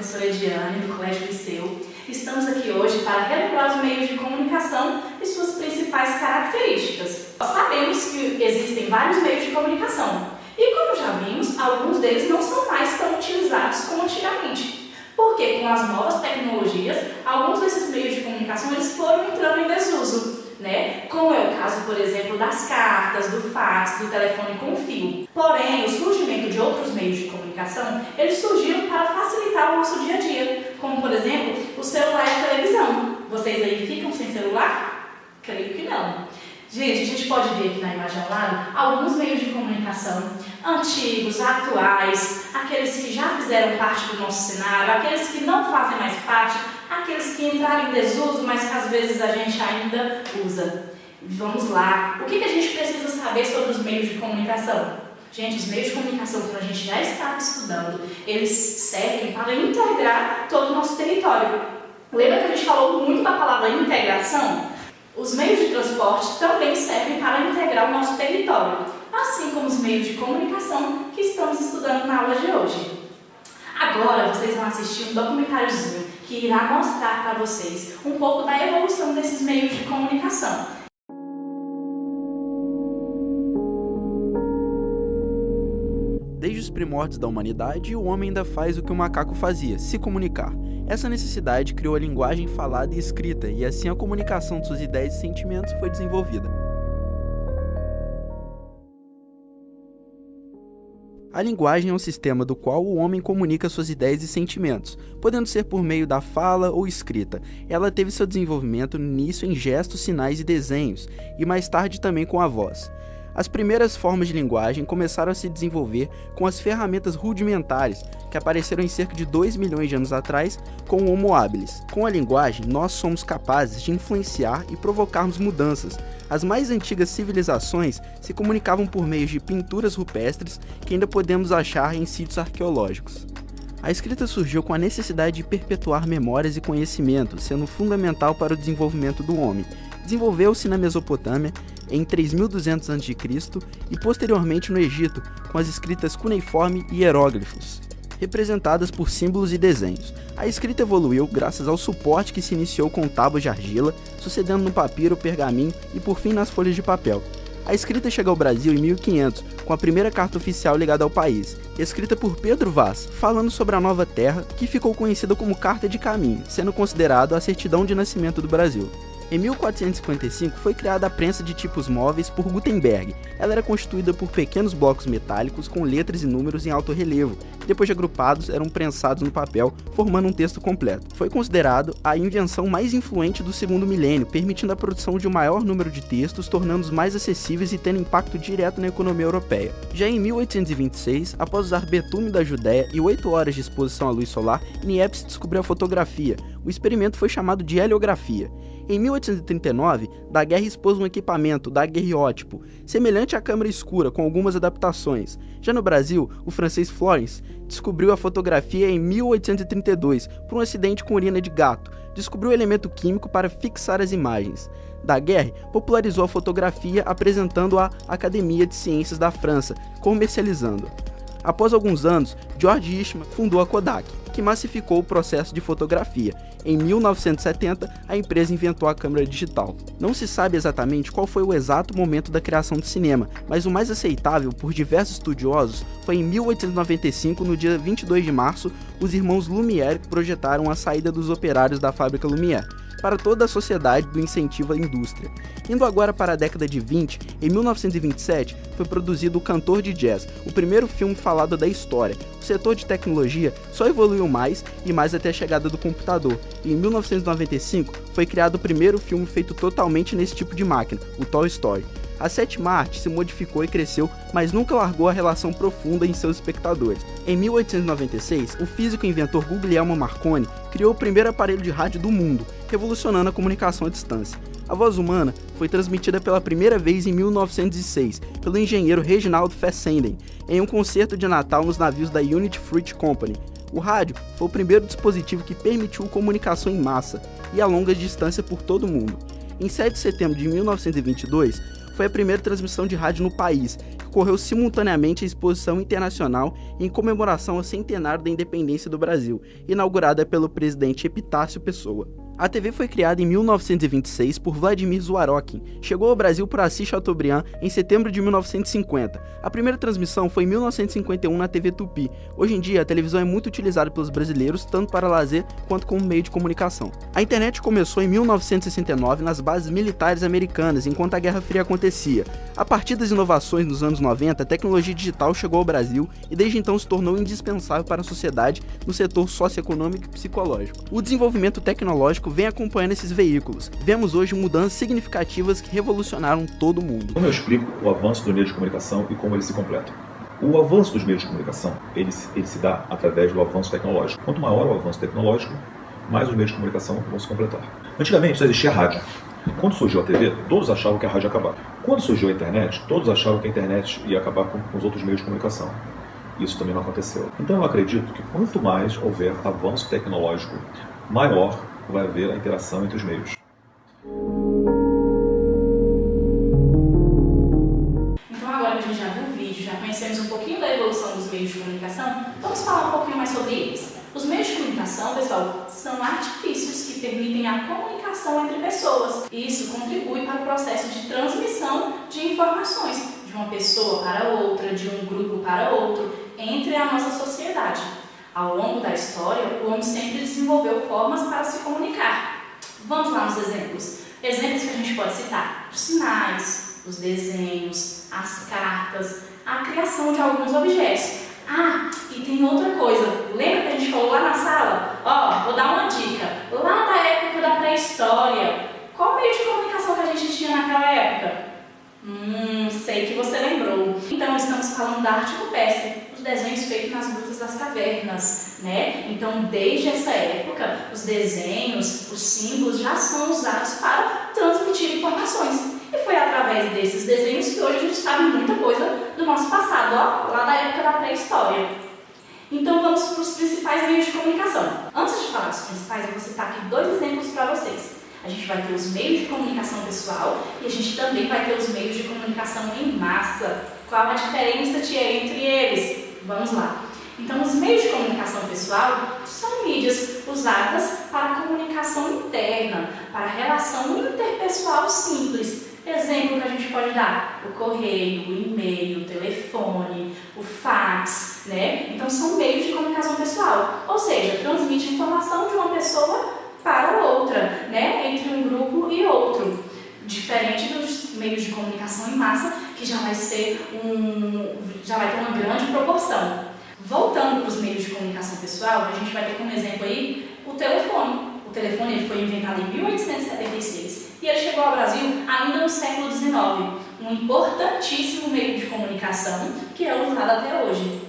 professora Ediane, do Colégio Liceu. Estamos aqui hoje para relembrar os meios de comunicação e suas principais características. Nós sabemos que existem vários meios de comunicação e, como já vimos, alguns deles não são mais tão utilizados como antigamente, porque com as novas tecnologias, alguns desses meios de comunicação eles foram entrando em desuso, como é o caso, por exemplo, das cartas, do fax, do telefone com fio. Porém, o surgimento de outros meios de comunicação, eles surgiram para facilitar o nosso dia a dia, como, por exemplo, o celular e a televisão. Vocês aí ficam sem celular? Creio que não. Gente, a gente pode ver aqui na imagem ao lado alguns meios de comunicação antigos, atuais, aqueles que já fizeram parte do nosso cenário, aqueles que não fazem mais parte, aqueles que entraram em desuso, mas que às vezes a gente ainda usa. Vamos lá. O que a gente precisa saber sobre os meios de comunicação? Gente, os meios de comunicação que a gente já está estudando, eles servem para integrar todo o nosso território. Lembra que a gente falou muito da palavra integração? Os meios de transporte também servem para integrar o nosso território, assim como os meios de comunicação que estamos estudando na aula de hoje. Agora vocês vão assistir um documentáriozinho que irá mostrar para vocês um pouco da evolução desses meios de comunicação. Desde os primórdios da humanidade, o homem ainda faz o que o macaco fazia, se comunicar. Essa necessidade criou a linguagem falada e escrita, e assim a comunicação de suas ideias e sentimentos foi desenvolvida. A linguagem é um sistema do qual o homem comunica suas ideias e sentimentos, podendo ser por meio da fala ou escrita. Ela teve seu desenvolvimento no início em gestos, sinais e desenhos, e mais tarde também com a voz. As primeiras formas de linguagem começaram a se desenvolver com as ferramentas rudimentares, que apareceram em cerca de 2 milhões de anos atrás com o Homo habilis. Com a linguagem, nós somos capazes de influenciar e provocarmos mudanças. As mais antigas civilizações se comunicavam por meio de pinturas rupestres que ainda podemos achar em sítios arqueológicos. A escrita surgiu com a necessidade de perpetuar memórias e conhecimentos, sendo fundamental para o desenvolvimento do homem. Desenvolveu-se na Mesopotâmia em 3200 a.C. e posteriormente no Egito, com as escritas cuneiforme e hieróglifos, representadas por símbolos e desenhos. A escrita evoluiu graças ao suporte que se iniciou com tábuas de argila, sucedendo no papiro, pergaminho e por fim nas folhas de papel. A escrita chega ao Brasil em 1500, com a primeira carta oficial ligada ao país, escrita por Pedro Vaz, falando sobre a nova terra, que ficou conhecida como Carta de Caminho, sendo considerado a certidão de nascimento do Brasil. Em 1455 foi criada a prensa de tipos móveis por Gutenberg. Ela era constituída por pequenos blocos metálicos com letras e números em alto relevo, que depois de agrupados eram prensados no papel, formando um texto completo. Foi considerado a invenção mais influente do segundo milênio, permitindo a produção de um maior número de textos, tornando-os mais acessíveis e tendo impacto direto na economia europeia. Já em 1826, após usar betume da Judéia e 8 horas de exposição à luz solar, Niepce descobriu a fotografia. O experimento foi chamado de heliografia. Em 1839, Daguerre expôs um equipamento, daguerreótipo, semelhante à câmera escura, com algumas adaptações. Já no Brasil, o francês Florence descobriu a fotografia em 1832, por um acidente com urina de gato. Descobriu o elemento químico para fixar as imagens. Daguerre popularizou a fotografia apresentando-a à Academia de Ciências da França, comercializando. Após alguns anos, George Eastman fundou a Kodak, que massificou o processo de fotografia. Em 1970, a empresa inventou a câmera digital. Não se sabe exatamente qual foi o exato momento da criação do cinema, mas o mais aceitável por diversos estudiosos foi em 1895, no dia 22 de março, os irmãos Lumière projetaram a saída dos operários da fábrica Lumière para toda a sociedade do incentivo à indústria. Indo agora para a década de 20, em 1927, foi produzido O Cantor de Jazz, o primeiro filme falado da história. O setor de tecnologia só evoluiu mais e mais até a chegada do computador, e em 1995 foi criado o primeiro filme feito totalmente nesse tipo de máquina, o Toy Story. A 7ª arte se modificou e cresceu, mas nunca largou a relação profunda em seus espectadores. Em 1896, o físico e inventor Guglielmo Marconi criou o primeiro aparelho de rádio do mundo, revolucionando a comunicação à distância. A voz humana foi transmitida pela primeira vez em 1906, pelo engenheiro Reginald Fessenden, em um concerto de Natal nos navios da Unity Fruit Company. O rádio foi o primeiro dispositivo que permitiu comunicação em massa e a longa distância por todo o mundo. Em 7 de setembro de 1922, foi a primeira transmissão de rádio no país, que ocorreu simultaneamente à exposição internacional em comemoração ao centenário da independência do Brasil, inaugurada pelo presidente Epitácio Pessoa. A TV foi criada em 1926 por Vladimir Zwarokin, chegou ao Brasil por Assis Chateaubriand em setembro de 1950. A primeira transmissão foi em 1951 na TV Tupi. Hoje em dia, a televisão é muito utilizada pelos brasileiros, tanto para lazer quanto como meio de comunicação. A internet começou em 1969 nas bases militares americanas, enquanto a Guerra Fria acontecia. A partir das inovações nos anos 90, a tecnologia digital chegou ao Brasil e desde então se tornou indispensável para a sociedade no setor socioeconômico e psicológico. O desenvolvimento tecnológico vem acompanhando esses veículos. Vemos hoje mudanças significativas que revolucionaram todo o mundo. Como eu explico o avanço do meio de comunicação e como eles se completam? O avanço dos meios de comunicação, ele se dá através do avanço tecnológico. Quanto maior o avanço tecnológico, mais os meios de comunicação vão se completar. Antigamente só existia rádio. Quando surgiu a TV, todos achavam que a rádio ia acabar. Quando surgiu a internet, todos achavam que a internet ia acabar com os outros meios de comunicação. Isso também não aconteceu. Então eu acredito que quanto mais houver avanço tecnológico, maior vai haver a interação entre os meios. Então agora que a gente já viu o vídeo, já conhecemos um pouquinho da evolução dos meios de comunicação, vamos falar um pouquinho mais sobre eles. Os meios de comunicação, pessoal, são artifícios que permitem a comunicação entre pessoas. E isso contribui para o processo de transmissão de informações de uma pessoa para outra, de um grupo para outro, entre a nossa sociedade. Ao longo da história, o homem sempre desenvolveu formas para se comunicar. Vamos lá nos exemplos. Exemplos que a gente pode citar: os sinais, os desenhos, as cartas, a criação de alguns objetos. Ah, e tem outra coisa. Lembra que a gente falou lá na sala? Ó, vou dar uma dica. Lá da época da pré-história, qual meio de comunicação que a gente tinha naquela época? Sei que você lembrou. Então, estamos falando da arte rupestre, os desenhos feitos nas grutas das cavernas, né? Então, desde essa época, os desenhos, os símbolos já são usados para transmitir informações. E foi através desses desenhos que hoje a gente sabe muita coisa do nosso passado, ó, lá da época da pré-história. Então, vamos para os principais meios de comunicação. Antes de falar dos principais, eu vou citar aqui 2 exemplos para vocês. A gente vai ter os meios de comunicação pessoal e a gente também vai ter os meios de comunicação em massa. Qual a diferença entre eles? Vamos lá. Então, os meios de comunicação pessoal são mídias usadas para comunicação interna, para relação interpessoal simples. Exemplo que a gente pode dar: o correio, o e-mail, o telefone, o fax, né? Então, são meios de comunicação pessoal, ou seja, transmite informação de uma pessoa para outra, né? Entre um grupo e outro. Diferente dos meios de comunicação em massa, que já vai ter uma grande proporção. Voltando para os meios de comunicação pessoal, a gente vai ter como exemplo aí o telefone. O telefone ele foi inventado em 1876 e ele chegou ao Brasil ainda no século XIX. Um importantíssimo meio de comunicação que é usado até hoje.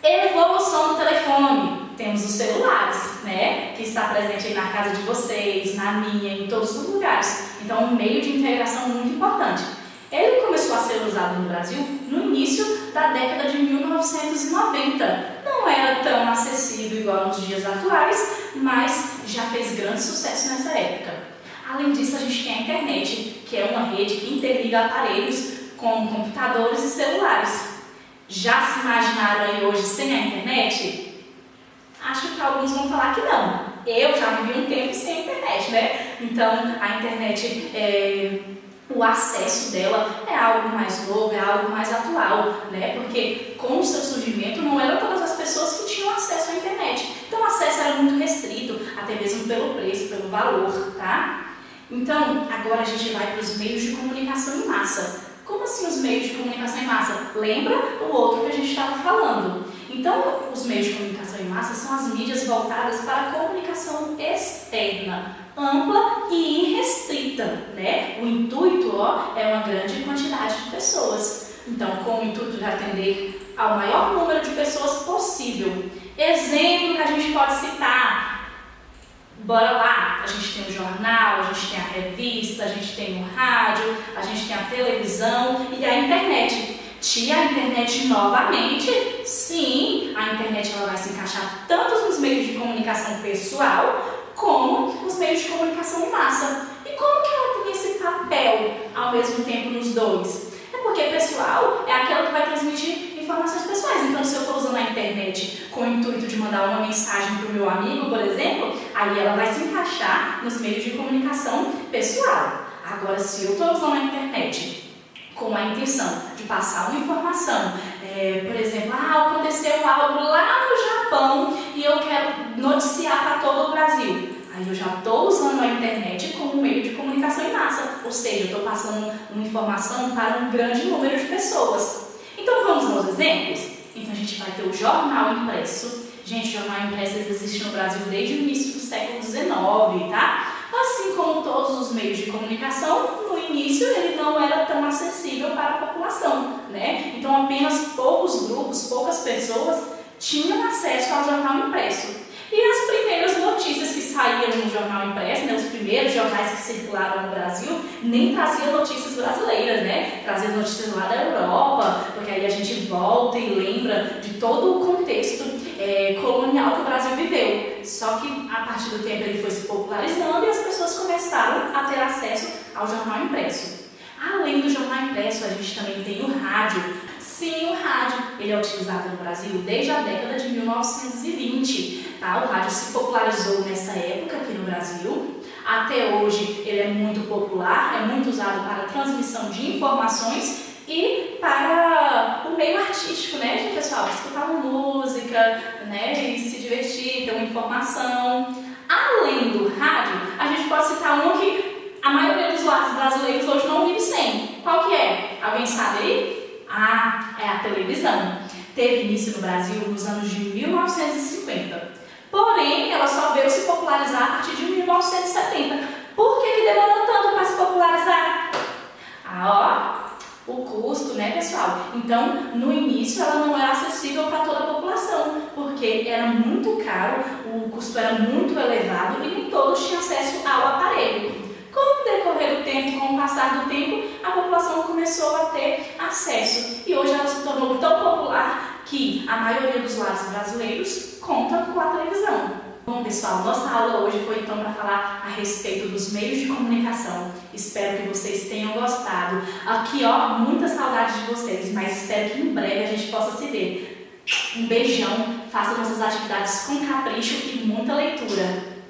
Evolução do telefone. Temos os celulares, né? Que está presente aí na casa de vocês, na minha, em todos os lugares. Então, um meio de integração muito importante. Ele começou a ser usado no Brasil no início da década de 1990. Não era tão acessível igual nos dias atuais, mas já fez grande sucesso nessa época. Além disso, a gente tem a internet, que é uma rede que interliga aparelhos como computadores e celulares. Já se imaginaram aí hoje sem a internet? Acho que alguns vão falar que não. Eu já vivi um tempo sem a internet, né? Então, a internet, o acesso dela é algo mais novo, é algo mais atual, né? Porque com o seu surgimento não eram todas as pessoas que tinham acesso à internet. Então, o acesso era muito restrito, até mesmo pelo preço, pelo valor, tá? Então, agora a gente vai para os meios de comunicação em massa. Como assim os meios de comunicação em massa? Lembra o outro que a gente estava falando? Então, os meios de comunicação em massa são as mídias voltadas para a comunicação externa, ampla e irrestrita, né? O intuito, é uma grande quantidade de pessoas. Então, com o intuito de atender ao maior número de pessoas possível. Exemplo que a gente pode citar. Bora lá, a gente tem o jornal, a gente tem a revista, a gente tem o rádio, a gente tem a televisão e a internet. A internet novamente, sim, a internet ela vai se encaixar tanto nos meios de comunicação pessoal como nos meios de comunicação em massa. E como que ela tem esse papel ao mesmo tempo nos dois? É porque pessoal é aquela que vai transmitir informações pessoais. Então, se eu estou usando a internet com o intuito de mandar uma mensagem para o meu amigo, por exemplo, aí ela vai se encaixar nos meios de comunicação pessoal. Agora, se eu estou usando a internet com a intenção de passar uma informação, por exemplo, aconteceu algo lá no Japão e eu quero noticiar para todo o Brasil. Aí eu já estou usando a internet como meio de comunicação em massa, ou seja, eu estou passando uma informação para um grande número de pessoas. Então vamos aos exemplos? Então a gente vai ter o jornal impresso. Gente, o jornal impresso existe no Brasil desde o início do século XIX, tá? Assim como todos os meios de comunicação, no início ele não era tão acessível para a população, né? Então apenas poucos grupos, poucas pessoas tinham acesso ao jornal impresso. E as primeiras notícias que saíam no jornal impresso, né, os primeiros jornais que circularam no Brasil, nem traziam notícias brasileiras, né? Traziam notícias lá da Europa, porque aí a gente volta e lembra de todo o contexto colonial que o Brasil viveu. Só que a partir do tempo ele foi se popularizando e as pessoas começaram a ter acesso ao jornal impresso. Além do jornal impresso, a gente também tem o rádio. Sim, o rádio, ele é utilizado no Brasil desde a década de 1920, tá? O rádio se popularizou nessa época aqui no Brasil. Até hoje ele é muito popular, é muito usado para transmissão de informações e para o meio artístico, né, gente, pessoal? Escutar uma música, né, e se divertir, ter uma informação. Além do rádio, a gente pode citar uma que a maioria dos lares brasileiros hoje não vive sem. Qual que é? Alguém sabe aí? É a televisão. Teve início no Brasil nos anos de 1950. Porém, ela só veio se popularizar a partir de 1970. Por que demorou tanto para se popularizar? O custo, né, pessoal? Então, no início ela não era acessível para toda a população, porque era muito caro, o custo era muito elevado e nem todos tinham acesso ao aparelho. Com o decorrer do tempo, com o passar do tempo, a população começou a ter acesso e hoje ela se tornou tão popular que a maioria dos lares brasileiros conta com a televisão. Bom, pessoal, nossa aula hoje foi então para falar a respeito dos meios de comunicação. Espero que vocês tenham gostado. Aqui, muita saudade de vocês, mas espero que em breve a gente possa se ver. Um beijão, faça nossas atividades com capricho e muita leitura.